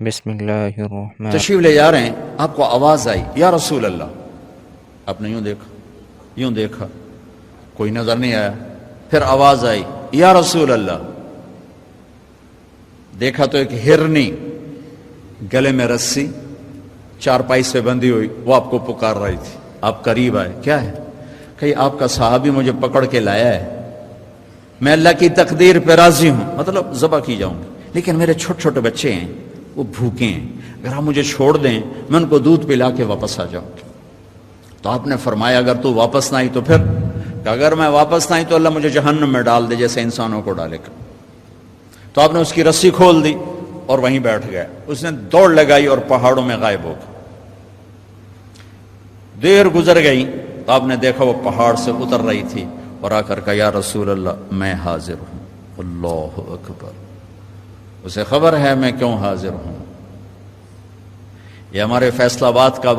بسم اللہ الرحمن تشریف لے جا رہے ہیں، آپ کو آواز آئی یا رسول اللہ. آپ نے یوں دیکھا، کوئی نظر نہیں آیا. پھر آواز آئی یا رسول اللہ. دیکھا تو ایک ہرنی گلے میں رسی چارپائی سے بندھی ہوئی، وہ آپ کو پکار رہی تھی. آپ قریب آئے، کیا ہے؟ کہ آپ کا صحابی مجھے پکڑ کے لایا ہے، میں اللہ کی تقدیر پہ راضی ہوں، مطلب ذبح کی جاؤں گی، لیکن میرے چھوٹے چھوٹے بچے ہیں، وہ بھوکے ہیں، اگر آپ مجھے چھوڑ دیں میں ان کو دودھ پلا کے واپس آ جاؤں. تو آپ نے فرمایا اگر تو واپس نہ آئی تو پھر؟ کہ اگر میں واپس نہ آئی تو اللہ مجھے جہنم میں ڈال دے جیسے انسانوں کو ڈالے گا. تو آپ نے اس کی رسی کھول دی اور وہیں بیٹھ گیا. اس نے دوڑ لگائی اور پہاڑوں میں غائب ہو گیا. دیر گزر گئی تو آپ نے دیکھا وہ پہاڑ سے اتر رہی تھی اور آ کر کہا یا رسول اللہ میں حاضر ہوں. اللہ اکبر. اسے خبر ہے میں کیوں حاضر ہوں. یہ ہمارے فیصل آباد کا